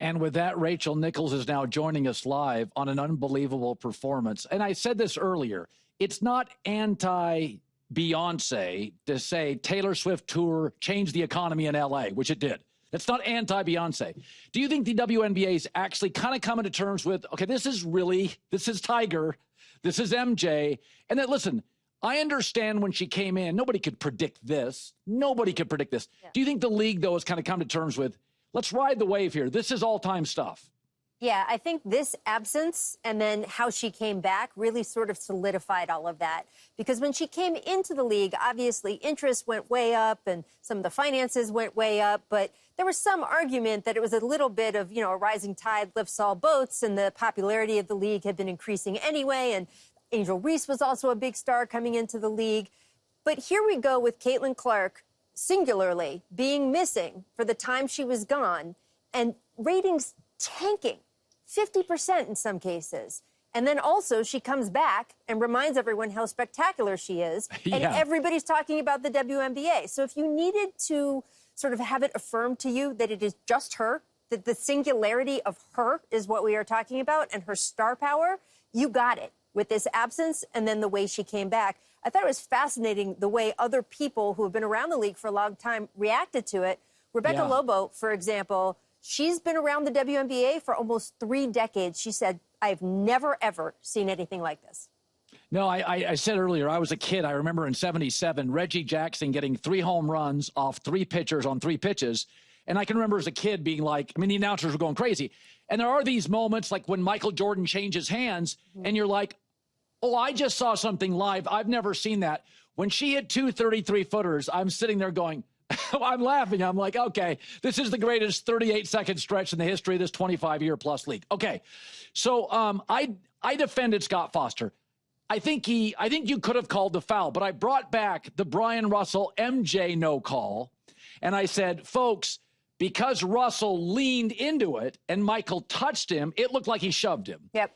And with that, Rachel Nichols is now joining us live on an unbelievable performance. And I said this earlier, it's not anti-Beyonce to say Taylor Swift tour changed the economy in LA, which it did. That's not anti-Beyonce. Do you think the WNBA is actually kind of coming to terms with, okay, this is Tiger, this is MJ, and then listen, I understand when she came in, nobody could predict this. Nobody could predict this. Yeah. Do you think the league, though, has kind of come to terms with, let's ride the wave here. This is all-time stuff. Yeah, I think this absence and then how she came back really sort of solidified all of that. Because when she came into the league, obviously interest went way up and some of the finances went way up. But there was some argument that it was a little bit of, a rising tide lifts all boats, and the popularity of the league had been increasing anyway. And Angel Reese was also a big star coming into the league. But here we go with Caitlin Clark singularly being missing for the time she was gone, and ratings tanking 50% in some cases. And then also she comes back and reminds everyone how spectacular she is. Yeah. And everybody's talking about the WNBA. So if you needed to sort of have it affirmed to you that it is just her, that the singularity of her is what we are talking about and her star power, you got it with this absence and then the way she came back. I thought it was fascinating the way other people who have been around the league for a long time reacted to it. Rebecca Lobo, for example, she's been around the WNBA for almost 3 decades. She said, I've never, ever seen anything like this. No, I said earlier, I was a kid. I remember in '77, Reggie Jackson getting 3 home runs off 3 pitchers on 3 pitches. And I can remember as a kid being like, the announcers were going crazy. And there are these moments like when Michael Jordan changes hands and you're like, oh, I just saw something live. I've never seen that. When she hit 2 33-footers, I'm sitting there going, I'm laughing. I'm like, okay, this is the greatest 38-second stretch in the history of this 25-year-plus league. Okay, so I defended Scott Foster. I think you could have called the foul, but I brought back the Brian Russell MJ no call, and I said, folks, because Russell leaned into it and Michael touched him, it looked like he shoved him. Yep.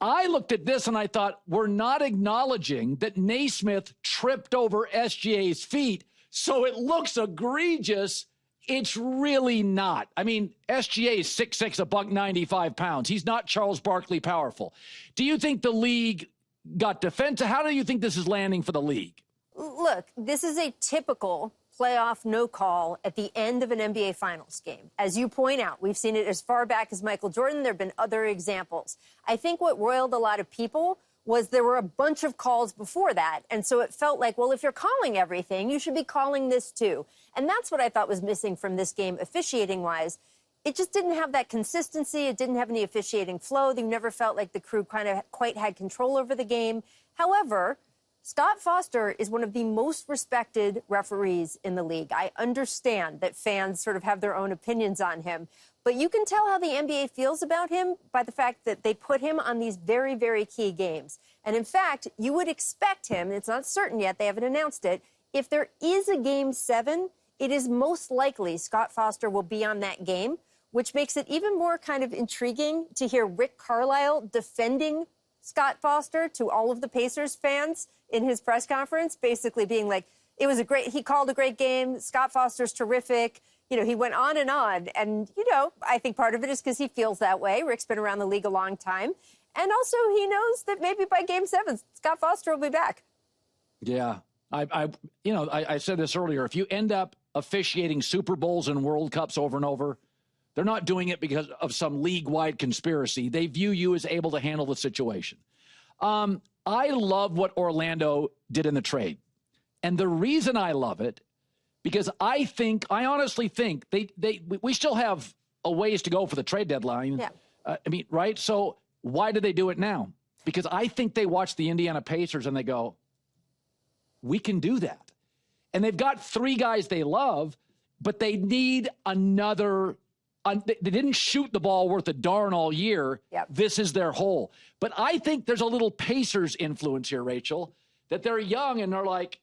I looked at this and I thought, we're not acknowledging that Naismith tripped over SGA's feet, so it looks egregious. It's really not. SGA is 6'6", 195 pounds. He's not Charles Barkley powerful. Do you think the league got defensive? How do you think this is landing for the league? Look, this is a typical playoff no call at the end of an NBA Finals game. As you point out, we've seen it as far back as Michael Jordan. There have been other examples. I think what roiled a lot of people was there were a bunch of calls before that. And so it felt like, well, if you're calling everything, you should be calling this too. And that's what I thought was missing from this game officiating-wise. It just didn't have that consistency. It didn't have any officiating flow. You never felt like the crew kind of quite had control over the game. However, Scott Foster is one of the most respected referees in the league. I understand that fans sort of have their own opinions on him, but you can tell how the NBA feels about him by the fact that they put him on these very, very key games. And in fact, you would expect him, it's not certain yet, they haven't announced it, if there is a Game 7, it is most likely Scott Foster will be on that game, which makes it even more kind of intriguing to hear Rick Carlisle defending Scott Foster to all of the Pacers fans in his press conference, basically being like, he called a great game. Scott Foster's terrific. He went on. And, I think part of it is because he feels that way. Rick's been around the league a long time. And also he knows that maybe by Game 7, Scott Foster will be back. Yeah. I said this earlier. If you end up officiating Super Bowls and World Cups over and over, they're not doing it because of some league-wide conspiracy. They view you as able to handle the situation. I love what Orlando did in the trade. And the reason I love it, because I honestly think we still have a ways to go for the trade deadline. Yeah. Right? So why do they do it now? Because I think they watch the Indiana Pacers and they go, we can do that. And they've got 3 guys they love, but they need another. They didn't shoot the ball worth a darn all year. Yep. This is their hole. But I think there's a little Pacers influence here, Rachel, that they're young and they're like,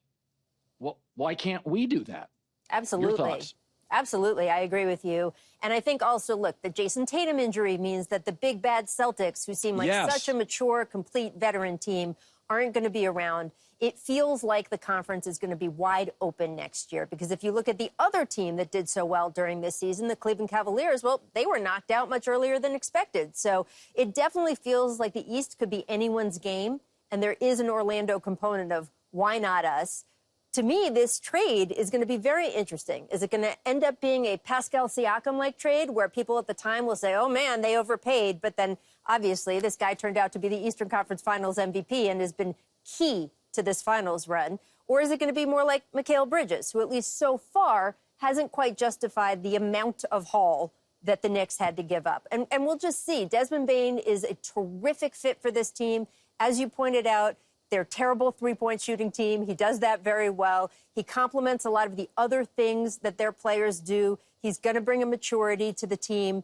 well, why can't we do that? Absolutely. Your thoughts? Absolutely. I agree with you. And I think also, look, the Jason Tatum injury means that the big bad Celtics, who seem like such a mature, complete veteran team, aren't going to be around, it feels like the conference is going to be wide open next year. Because if you look at the other team that did so well during this season, the Cleveland Cavaliers, well, they were knocked out much earlier than expected. So it definitely feels like the East could be anyone's game. And there is an Orlando component of why not us? To me, this trade is going to be very interesting. Is it going to end up being a Pascal Siakam-like trade where people at the time will say, oh, man, they overpaid. But then, obviously, this guy turned out to be the Eastern Conference Finals MVP and has been key to this finals run? Or is it going to be more like Mikal Bridges, who at least so far hasn't quite justified the amount of haul that the Knicks had to give up? And we'll just see. Desmond Bane is a terrific fit for this team. As you pointed out, they're a terrible three-point shooting team. He does that very well. He complements a lot of the other things that their players do. He's going to bring a maturity to the team.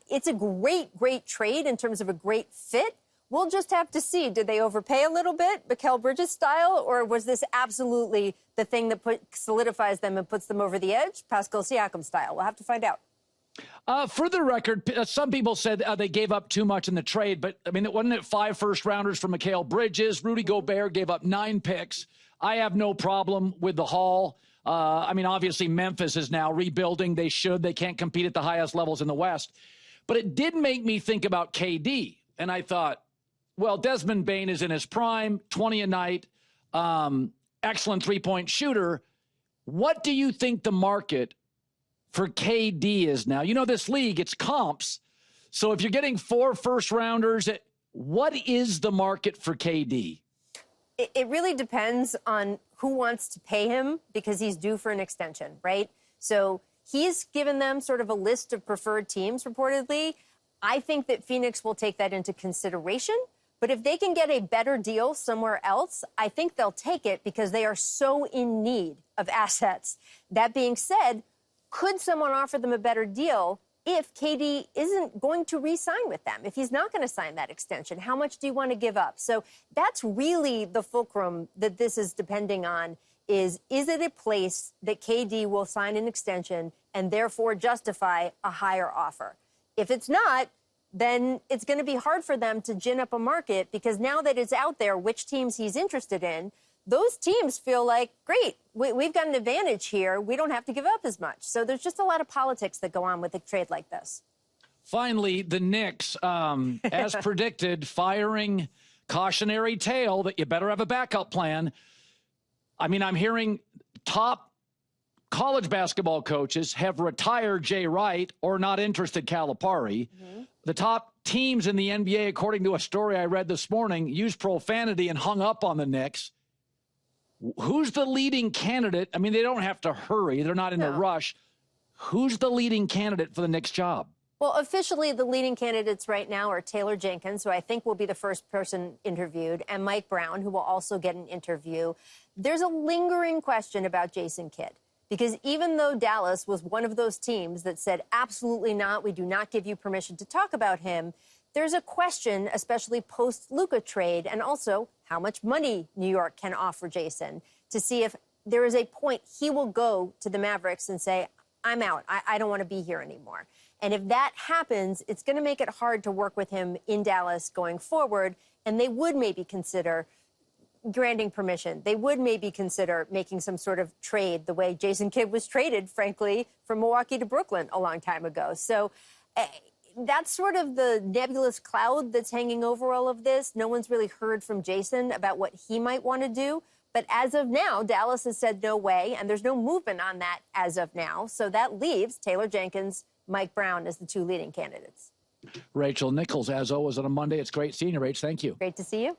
It's a great, great trade in terms of a great fit. We'll just have to see. Did they overpay a little bit, Mikal Bridges style, or was this absolutely the thing that solidifies them and puts them over the edge, Pascal Siakam style? We'll have to find out. For the record, some people said they gave up too much in the trade, but I mean, it wasn't 5 first-rounders for Mikal Bridges. Rudy Gobert gave up 9 picks. I have no problem with the haul. I mean, obviously, Memphis is now rebuilding. They should. They can't compete at the highest levels in the West. But it did make me think about KD, and I thought, well, Desmond Bane is in his prime, 20 a night, excellent three-point shooter. What do you think the market for KD is now? You know, this league, it's comps. So if you're getting 4 first-rounders, what is the market for KD? It really depends on who wants to pay him because he's due for an extension, right? So he's given them sort of a list of preferred teams, reportedly. I think that Phoenix will take that into consideration. But if they can get a better deal somewhere else, I think they'll take it because they are so in need of assets. That being said, could someone offer them a better deal if KD isn't going to re-sign with them? If he's not going to sign that extension, how much do you want to give up? So that's really the fulcrum that this is depending on is it a place that KD will sign an extension and therefore justify a higher offer? If it's not, then it's going to be hard for them to gin up a market because now that it's out there which teams he's interested in, those teams feel like, great, we've got an advantage here. We don't have to give up as much. So there's just a lot of politics that go on with a trade like this. Finally, the Knicks, as predicted, firing cautionary tale that you better have a backup plan. I mean, I'm hearing top college basketball coaches have retired Jay Wright or not interested Calipari. Mm-hmm. The top teams in the NBA, according to a story I read this morning, used profanity and hung up on the Knicks. Who's the leading candidate? I mean, they don't have to hurry. They're not in a rush. Who's the leading candidate for the Knicks job? Well, officially, the leading candidates right now are Taylor Jenkins, who I think will be the first person interviewed, and Mike Brown, who will also get an interview. There's a lingering question about Jason Kidd. Because even though Dallas was one of those teams that said, absolutely not, we do not give you permission to talk about him, there's a question, especially post-Luka trade, and also how much money New York can offer Jason to see if there is a point he will go to the Mavericks and say, I'm out. I don't want to be here anymore. And if that happens, it's going to make it hard to work with him in Dallas going forward, and they would maybe consider granting permission. They would maybe consider making some sort of trade the way Jason Kidd was traded, frankly, from Milwaukee to Brooklyn a long time ago. So that's sort of the nebulous cloud that's hanging over all of this. No one's really heard from Jason about what he might want to do. But as of now, Dallas has said no way, and there's no movement on that as of now. So that leaves Taylor Jenkins, Mike Brown as the 2 leading candidates. Rachel Nichols, as always on a Monday. It's great seeing you, Rach. Thank you. Great to see you.